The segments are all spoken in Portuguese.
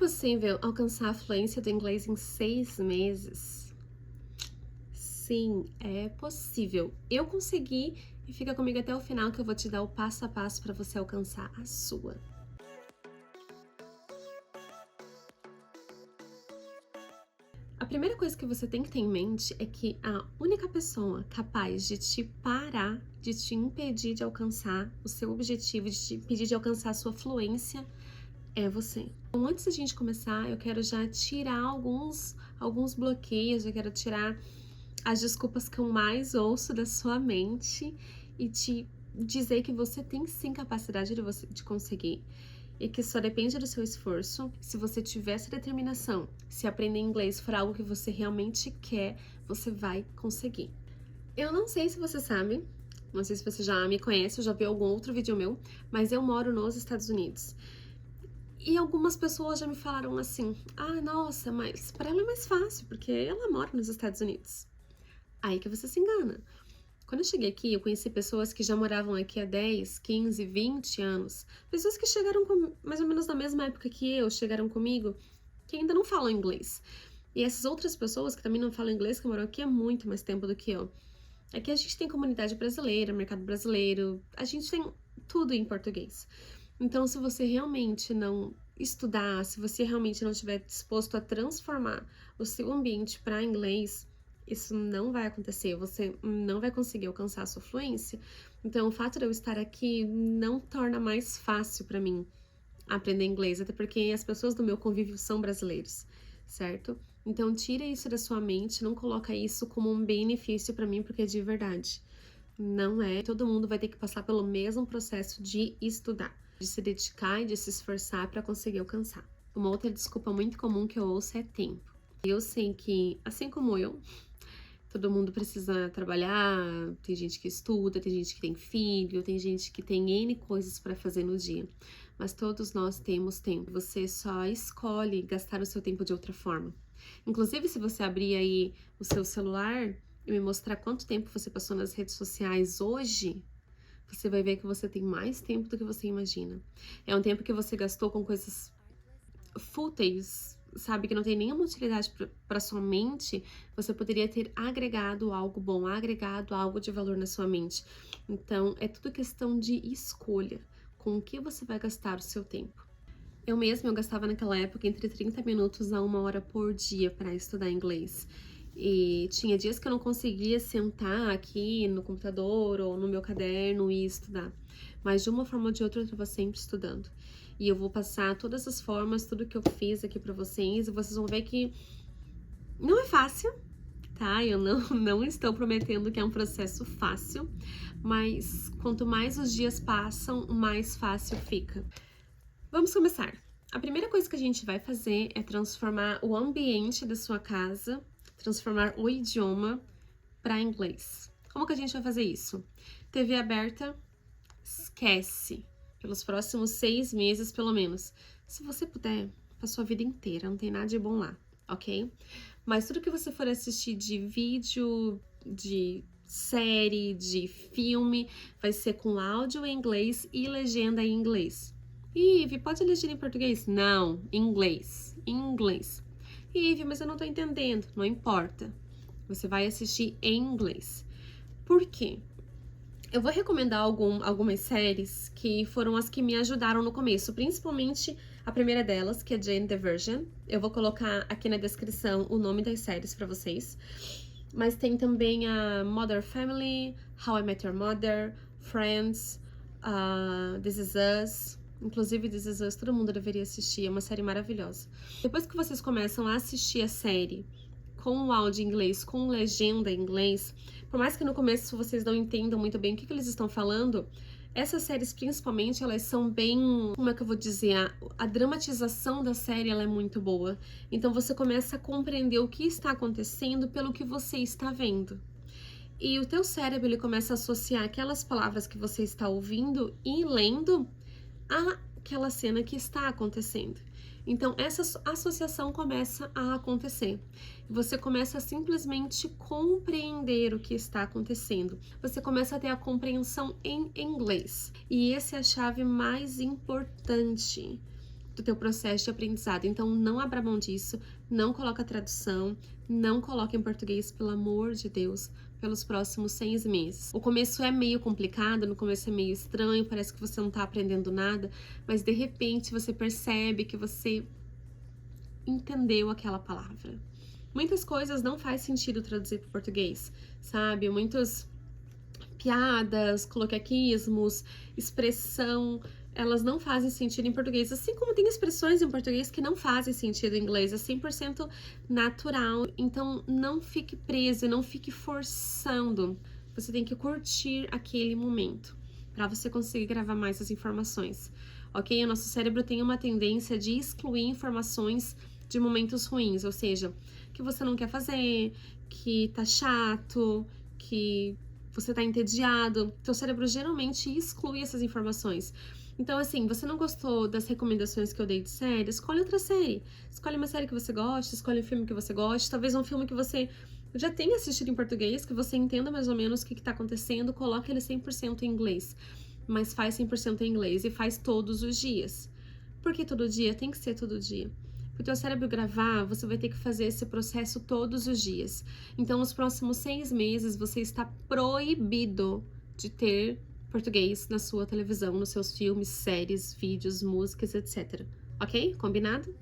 possível alcançar a fluência do inglês em 6 meses? Sim, é possível. Eu consegui e fica comigo até o final que eu vou te dar o passo a passo para você alcançar a sua. A primeira coisa que você tem que ter em mente é que a única pessoa capaz de te parar, de te impedir de alcançar o seu objetivo, de te impedir de alcançar a sua fluência, é você. Então, antes da gente começar, eu quero já tirar alguns bloqueios, eu quero tirar as desculpas que eu mais ouço da sua mente e te dizer que você tem sim capacidade de conseguir e que só depende do seu esforço. Se você tiver essa determinação, se aprender inglês for algo que você realmente quer, você vai conseguir. Eu não sei se você sabe, não sei se você já me conhece ou já viu algum outro vídeo meu, mas eu moro nos Estados Unidos. E algumas pessoas já me falaram assim: ah, nossa, mas para ela é mais fácil, porque ela mora nos Estados Unidos. Aí que você se engana. Quando eu cheguei aqui, eu conheci pessoas que já moravam aqui há 10, 15, 20 anos. Pessoas que chegaram mais ou menos na mesma época que eu, chegaram comigo, que ainda não falam inglês. E essas outras pessoas que também não falam inglês, que moram aqui há muito mais tempo do que eu. Aqui a gente tem comunidade brasileira, mercado brasileiro, a gente tem tudo em português. Então, se você realmente não estudar, se você realmente não estiver disposto a transformar o seu ambiente para inglês, isso não vai acontecer, você não vai conseguir alcançar a sua fluência. Então, o fato de eu estar aqui não torna mais fácil para mim aprender inglês, até porque as pessoas do meu convívio são brasileiros, certo? Então, tira isso da sua mente, não coloca isso como um benefício para mim, porque é de verdade. Não é. Todo mundo vai ter que passar pelo mesmo processo de estudar, de se dedicar e de se esforçar para conseguir alcançar. Uma outra desculpa muito comum que eu ouço é tempo. Eu sei que, assim como eu, todo mundo precisa trabalhar, tem gente que estuda, tem gente que tem filho, tem gente que tem N coisas para fazer no dia. Mas todos nós temos tempo. Você só escolhe gastar o seu tempo de outra forma. Inclusive, se você abrir aí o seu celular e me mostrar quanto tempo você passou nas redes sociais hoje, você vai ver que você tem mais tempo do que você imagina. É um tempo que você gastou com coisas fúteis, sabe, que não tem nenhuma utilidade para sua mente. Você poderia ter agregado algo bom, agregado algo de valor na sua mente. Então, é tudo questão de escolha, com o que você vai gastar o seu tempo. Eu gastava naquela época entre 30 minutos a 1 hora por dia para estudar inglês. E tinha dias que eu não conseguia sentar aqui no computador ou no meu caderno e estudar. Mas de uma forma ou de outra eu estava sempre estudando. E eu vou passar todas as formas, tudo que eu fiz aqui para vocês, e vocês vão ver que não é fácil, tá? Eu não estou prometendo que é um processo fácil, mas quanto mais os dias passam, mais fácil fica. Vamos começar. A primeira coisa que a gente vai fazer é transformar o ambiente da sua casa, transformar o idioma para inglês. Como que a gente vai fazer isso? TV aberta, esquece. Pelos próximos 6 meses, pelo menos. Se você puder, pra sua vida inteira, não tem nada de bom lá, ok? Mas tudo que você for assistir de vídeo, de série, de filme, vai ser com áudio em inglês e legenda em inglês. Ivy, pode legenda em português? Não, em inglês. Em inglês. Ivy, mas eu não tô entendendo. Não importa. Você vai assistir em inglês. Por quê? Eu vou recomendar algumas séries que foram as que me ajudaram no começo, principalmente a primeira delas, que é Jane the Virgin. Eu vou colocar aqui na descrição o nome das séries pra vocês. Mas tem também a Modern Family, How I Met Your Mother, Friends, This Is Us. Inclusive, This Is Us todo mundo deveria assistir, é uma série maravilhosa. Depois que vocês começam a assistir a série com o áudio em inglês, com legenda em inglês, por mais que no começo vocês não entendam muito bem o que eles estão falando, essas séries principalmente, elas são bem, como é que eu vou dizer, a dramatização da série ela é muito boa. Então você começa a compreender o que está acontecendo pelo que você está vendo. E o teu cérebro ele começa a associar aquelas palavras que você está ouvindo e lendo àquela cena que está acontecendo. Então, essa associação começa a acontecer. Você começa a simplesmente compreender o que está acontecendo. Você começa a ter a compreensão em inglês. E essa é a chave mais importante. do teu processo de aprendizado. Então, não abra mão disso, não coloca tradução, não coloca em português, pelo amor de Deus, pelos próximos 6 meses. O começo é meio complicado, no começo é meio estranho, parece que você não tá aprendendo nada, mas de repente você percebe que você entendeu aquela palavra. Muitas coisas não faz sentido traduzir para o português, sabe? Muitas piadas, coloquialismos, expressão, elas não fazem sentido em português, assim como tem expressões em português que não fazem sentido em inglês, é 100% natural. Então não fique preso, não fique forçando. Você tem que curtir aquele momento para você conseguir gravar mais as informações, ok? O nosso cérebro tem uma tendência de excluir informações de momentos ruins, ou seja, que você não quer fazer, que tá chato, que você tá entediado. Teu cérebro geralmente exclui essas informações. Então, assim, você não gostou das recomendações que eu dei de série? Escolhe outra série. Escolhe uma série que você gosta, escolhe um filme que você gosta, talvez um filme que você já tenha assistido em português, que você entenda mais ou menos o que tá acontecendo, coloque ele 100% em inglês. Mas faz 100% em inglês e faz todos os dias. Por que todo dia? Tem que ser todo dia. Para o teu cérebro gravar, você vai ter que fazer esse processo todos os dias. Então, nos próximos 6 meses, você está proibido de ter português na sua televisão, nos seus filmes, séries, vídeos, músicas, etc. Ok? Combinado?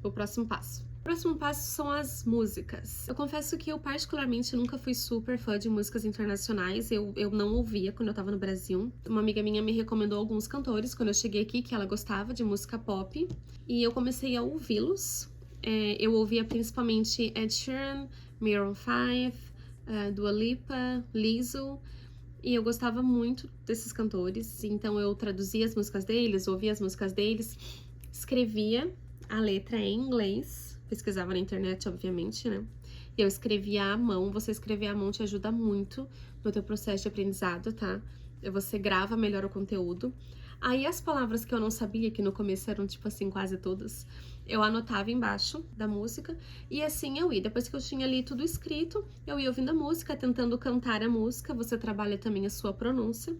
O próximo passo. O próximo passo são as músicas. Eu confesso que eu particularmente nunca fui super fã de músicas internacionais, eu não ouvia quando eu tava no Brasil. Uma amiga minha me recomendou alguns cantores quando eu cheguei aqui, que ela gostava de música pop, e eu comecei a ouvi-los. Eu ouvia principalmente Ed Sheeran, Maroon 5, Dua Lipa, Lizzo, e eu gostava muito desses cantores, então eu traduzia as músicas deles, ouvia as músicas deles, escrevia a letra em inglês, pesquisava na internet, obviamente, né? E eu escrevia à mão. Você escrever à mão te ajuda muito no teu processo de aprendizado, tá? Você grava melhor o conteúdo. Aí as palavras que eu não sabia, que no começo eram tipo assim, quase todas, eu anotava embaixo da música e assim eu ia. Depois que eu tinha ali tudo escrito, eu ia ouvindo a música, tentando cantar a música. Você trabalha também a sua pronúncia.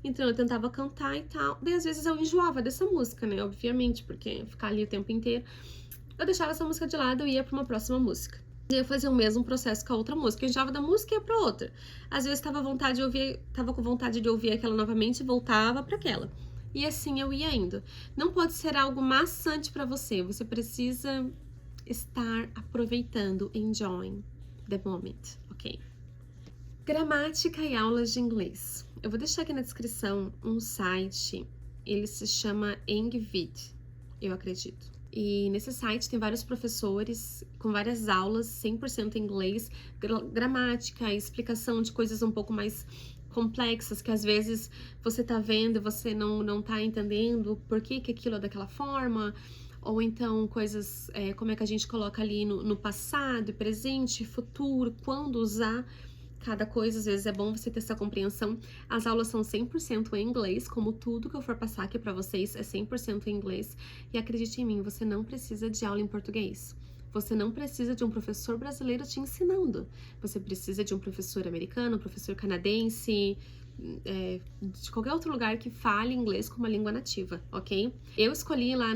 Então eu tentava cantar e tal. Daí às vezes eu enjoava dessa música, né? Obviamente, porque ficar ali o tempo inteiro. Eu deixava essa música de lado e ia pra uma próxima música. E eu fazia o mesmo processo com a outra música. Eu enjoava da música e ia pra outra. Às vezes tava com vontade de ouvir aquela novamente e voltava pra aquela. E assim eu ia indo. Não pode ser algo maçante pra você. Você precisa estar aproveitando, enjoying the moment, ok? Gramática e aulas de inglês. Eu vou deixar aqui na descrição um site. Ele se chama Engvid, eu acredito. E nesse site tem vários professores com várias aulas 100% em inglês, gramática, explicação de coisas um pouco mais complexas, que às vezes você tá vendo e você não tá entendendo por que aquilo é daquela forma, ou então coisas, como é que a gente coloca ali no passado, presente, futuro, quando usar cada coisa. Às vezes é bom você ter essa compreensão. As aulas são 100% em inglês, como tudo que eu for passar aqui pra vocês é 100% em inglês. E acredite em mim, você não precisa de aula em português. Você não precisa de um professor brasileiro te ensinando. Você precisa de um professor americano, um professor canadense, de qualquer outro lugar que fale inglês como uma língua nativa, ok? Eu escolhi lá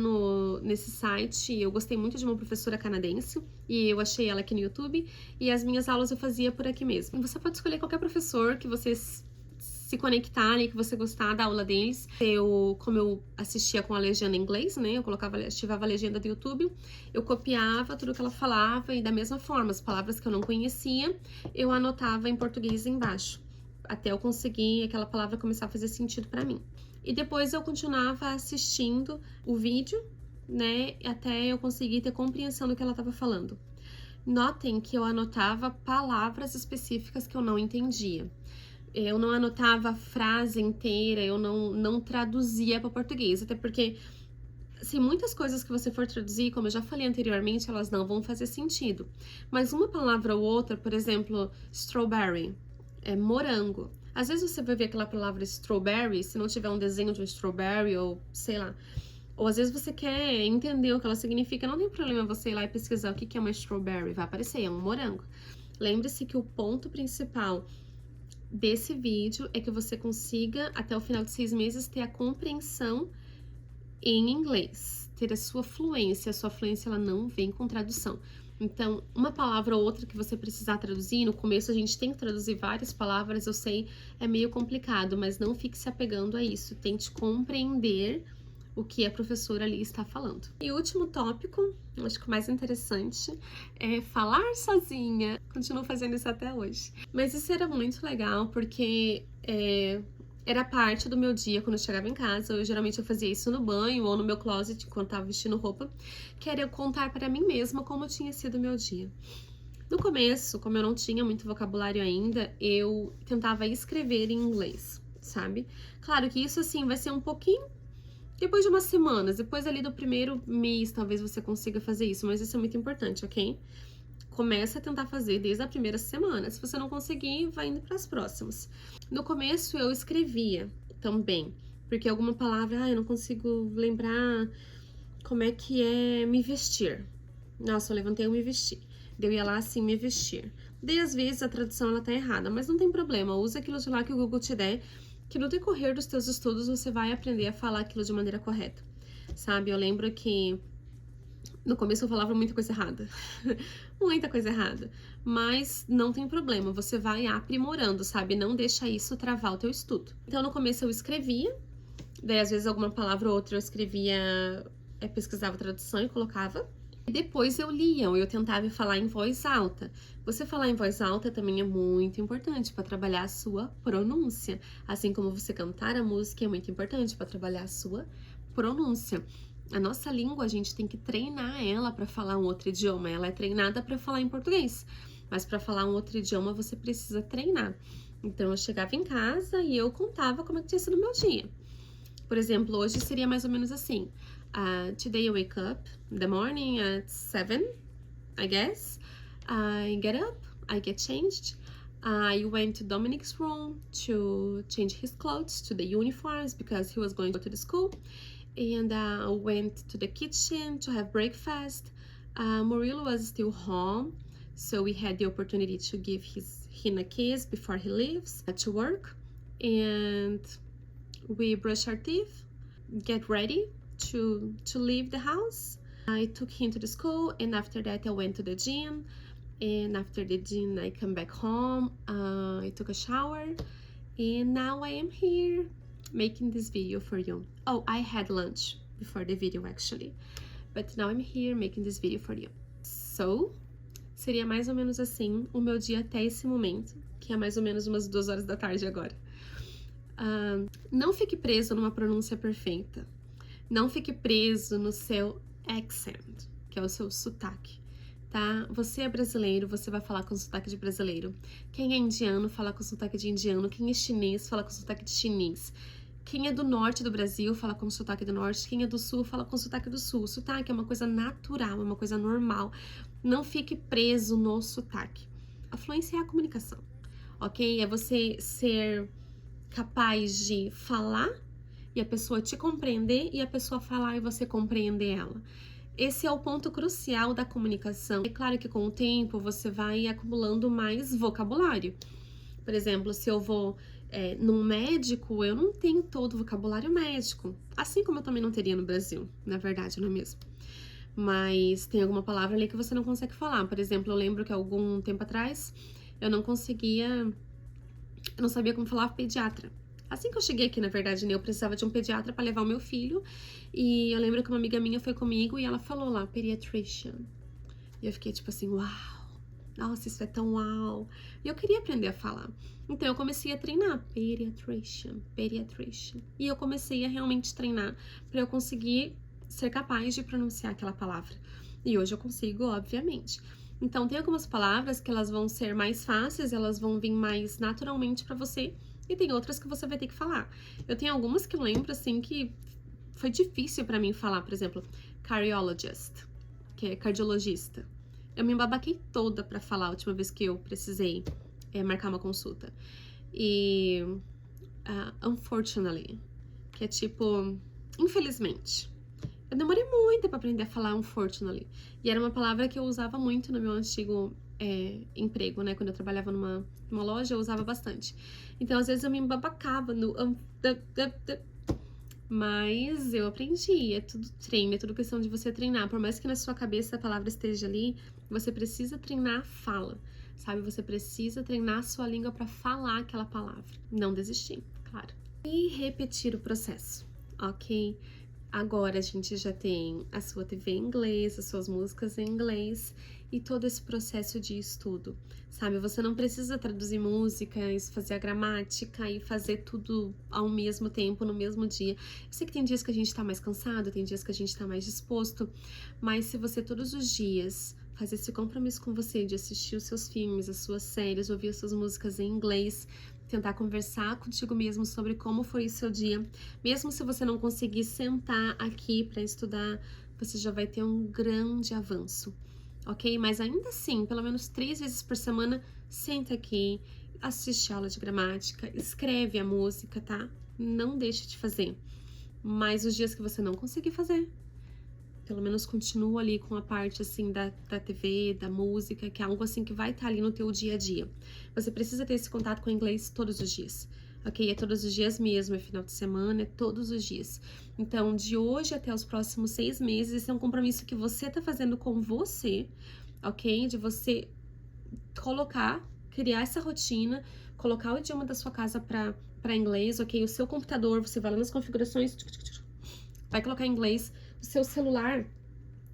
nesse site, eu gostei muito de uma professora canadense e eu achei ela aqui no YouTube e as minhas aulas eu fazia por aqui mesmo. Você pode escolher qualquer professor que você se conectarem, que você gostar da aula deles. Como eu assistia com a legenda em inglês, né? Eu ativava a legenda do YouTube, eu copiava tudo que ela falava e da mesma forma, as palavras que eu não conhecia, eu anotava em português embaixo, até eu conseguir aquela palavra começar a fazer sentido pra mim. E depois eu continuava assistindo o vídeo, né? Até eu conseguir ter compreensão do que ela estava falando. Notem que eu anotava palavras específicas que eu não entendia. Eu não anotava a frase inteira, eu não traduzia para português, até porque assim, muitas coisas que você for traduzir, como eu já falei anteriormente, elas não vão fazer sentido. Mas uma palavra ou outra, por exemplo, strawberry, morango. Às vezes você vai ver aquela palavra strawberry, se não tiver um desenho de um strawberry ou sei lá. Ou às vezes você quer entender o que ela significa, não tem problema você ir lá e pesquisar o que é uma strawberry, vai aparecer, é um morango. Lembre-se que o ponto principal desse vídeo é que você consiga, até o final de 6 meses, ter a compreensão em inglês, ter a sua fluência ela não vem com tradução. Então, uma palavra ou outra que você precisar traduzir, no começo a gente tem que traduzir várias palavras, eu sei, é meio complicado, mas não fique se apegando a isso, tente compreender o que a professora ali está falando. E o último tópico, acho que o mais interessante, é falar sozinha. Continuo fazendo isso até hoje. Mas isso era muito legal, porque era parte do meu dia quando eu chegava em casa. Geralmente eu fazia isso no banho ou no meu closet, quando tava vestindo roupa, que era eu contar para mim mesma como tinha sido o meu dia. No começo, como eu não tinha muito vocabulário ainda, eu tentava escrever em inglês, sabe? Claro que isso, assim, vai ser um pouquinho depois de umas semanas, depois ali do primeiro mês, talvez você consiga fazer isso, mas isso é muito importante, ok? Começa a tentar fazer desde a primeira semana. Se você não conseguir, vai indo para as próximas. No começo eu escrevia também, porque alguma palavra, eu não consigo lembrar como é que é me vestir. Nossa, eu levantei e me vesti. Eu ia lá assim, me vestir. Daí às vezes a tradução ela tá errada, mas não tem problema, usa aquilo de lá que o Google te der, que no decorrer dos teus estudos você vai aprender a falar aquilo de maneira correta, sabe? Eu lembro que no começo eu falava muita coisa errada, muita coisa errada, mas não tem problema, você vai aprimorando, sabe? Não deixa isso travar o teu estudo. Então no começo eu escrevia, daí às vezes alguma palavra ou outra eu escrevia, pesquisava a tradução e colocava. E depois eu lia, ou eu tentava falar em voz alta. Você falar em voz alta também é muito importante para trabalhar a sua pronúncia. Assim como você cantar a música é muito importante para trabalhar a sua pronúncia. A nossa língua, a gente tem que treinar ela para falar um outro idioma. Ela é treinada para falar em português, mas para falar um outro idioma você precisa treinar. Então eu chegava em casa e eu contava como é que tinha sido o meu dia. Por exemplo, hoje seria mais ou menos assim. Today I wake up in the morning at 7, I guess. I get up, I get changed. I went to Dominic's room to change his clothes to the uniforms because he was going to go to the school. And went to the kitchen to have breakfast. Murilo was still home, so we had the opportunity to give him a kiss before he leaves to work. And we brush our teeth, get ready to leave the house. I took him to the school, and after that I went to the gym, and after the gym I come back home. I took a shower, and now I am here making this video for you. Oh, I had lunch before the video actually, but now I'm here making this video for you. So, seria mais ou menos assim o meu dia até esse momento, que é mais ou menos umas 2 horas da tarde agora. Não fique preso numa pronúncia perfeita. Não fique preso no seu accent, que é o seu sotaque, tá? Você é brasileiro, você vai falar com sotaque de brasileiro. Quem é indiano, fala com sotaque de indiano. Quem é chinês, fala com sotaque de chinês. Quem é do norte do Brasil, fala com sotaque do norte. Quem é do sul, fala com sotaque do sul. O sotaque é uma coisa natural, é uma coisa normal. Não fique preso no sotaque. A fluência é a comunicação, ok? É você ser capaz de falar e a pessoa te compreender e a pessoa falar e você compreender ela. Esse é o ponto crucial da comunicação. É claro que com o tempo você vai acumulando mais vocabulário. Por exemplo, se eu vou num médico, eu não tenho todo o vocabulário médico. Assim como eu também não teria no Brasil, na verdade, não é mesmo? Mas tem alguma palavra ali que você não consegue falar. Por exemplo, eu lembro que algum tempo atrás eu não sabia como falar pediatra. Assim que eu cheguei aqui, na verdade, né, eu precisava de um pediatra para levar o meu filho. E eu lembro que uma amiga minha foi comigo e ela falou lá, pediatrician. E eu fiquei tipo assim, uau, nossa, isso é tão uau. E eu queria aprender a falar. Então eu comecei a treinar, pediatrician. E eu comecei a realmente treinar para eu conseguir ser capaz de pronunciar aquela palavra. E hoje eu consigo, obviamente. Então tem algumas palavras que elas vão ser mais fáceis, elas vão vir mais naturalmente para você. E tem outras que você vai ter que falar. Eu tenho algumas que eu lembro, assim, que foi difícil pra mim falar. Por exemplo, cardiologist, que é cardiologista. Eu me embabaquei toda pra falar a última vez que eu precisei marcar uma consulta. E unfortunately, que é tipo, infelizmente. Eu demorei muito pra aprender a falar unfortunately. E era uma palavra que eu usava muito no meu antigo emprego, né? Quando eu trabalhava numa loja, eu usava bastante. Então, às vezes, eu me embabacava no... Mas eu aprendi, é tudo treino, é tudo questão de você treinar. Por mais que na sua cabeça a palavra esteja ali, você precisa treinar a fala, sabe? Você precisa treinar a sua língua para falar aquela palavra. Não desistir, claro. E repetir o processo, ok? Agora a gente já tem a sua TV em inglês, as suas músicas em inglês e todo esse processo de estudo, sabe? Você não precisa traduzir músicas, fazer a gramática e fazer tudo ao mesmo tempo, no mesmo dia. Eu sei que tem dias que a gente tá mais cansado, tem dias que a gente tá mais disposto, mas se você todos os dias fazer esse compromisso com você de assistir os seus filmes, as suas séries, ouvir as suas músicas em inglês, tentar conversar contigo mesmo sobre como foi o seu dia. Mesmo se você não conseguir sentar aqui para estudar, você já vai ter um grande avanço, ok? Mas ainda assim, pelo menos 3 vezes por semana, senta aqui, assiste a aula de gramática, escreve a música, tá? Não deixe de fazer. Mas os dias que você não conseguir fazer, pelo menos continua ali com a parte assim da TV, da música, que é algo assim que vai estar ali no teu dia a dia. Você precisa ter esse contato com o inglês todos os dias, ok? É todos os dias mesmo, é final de semana, é todos os dias. Então, de hoje até os próximos 6 meses, esse é um compromisso que você tá fazendo com você, ok? De você criar essa rotina, colocar o idioma da sua casa para inglês, ok? O seu computador, você vai lá nas configurações, vai colocar em inglês. O seu celular,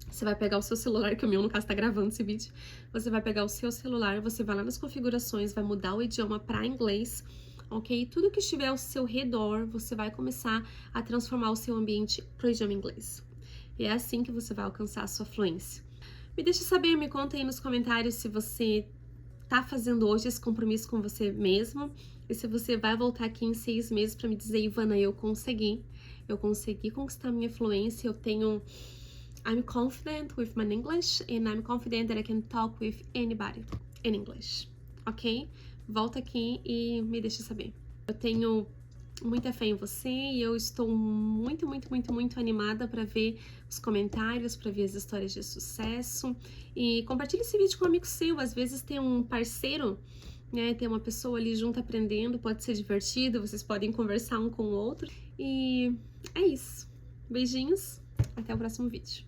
você vai pegar o seu celular, que o meu, no caso, tá gravando esse vídeo. Você vai pegar o seu celular, você vai lá nas configurações, vai mudar o idioma para inglês, ok? Tudo que estiver ao seu redor, você vai começar a transformar o seu ambiente pro idioma inglês. E é assim que você vai alcançar a sua fluência. Me deixa saber, me conta aí nos comentários se você tá fazendo hoje esse compromisso com você mesmo e se você vai voltar aqui em 6 meses para me dizer, Ivana, eu consegui conquistar minha fluência, I'm confident with my English and I'm confident that I can talk with anybody in English, ok? Volta aqui e me deixa saber. Eu tenho muita fé em você e eu estou muito, muito, muito, muito animada para ver os comentários, para ver as histórias de sucesso. E compartilhe esse vídeo com um amigo seu. Às vezes tem um parceiro, né? Tem uma pessoa ali junto aprendendo, pode ser divertido, vocês podem conversar um com o outro. E é isso. Beijinhos, até o próximo vídeo.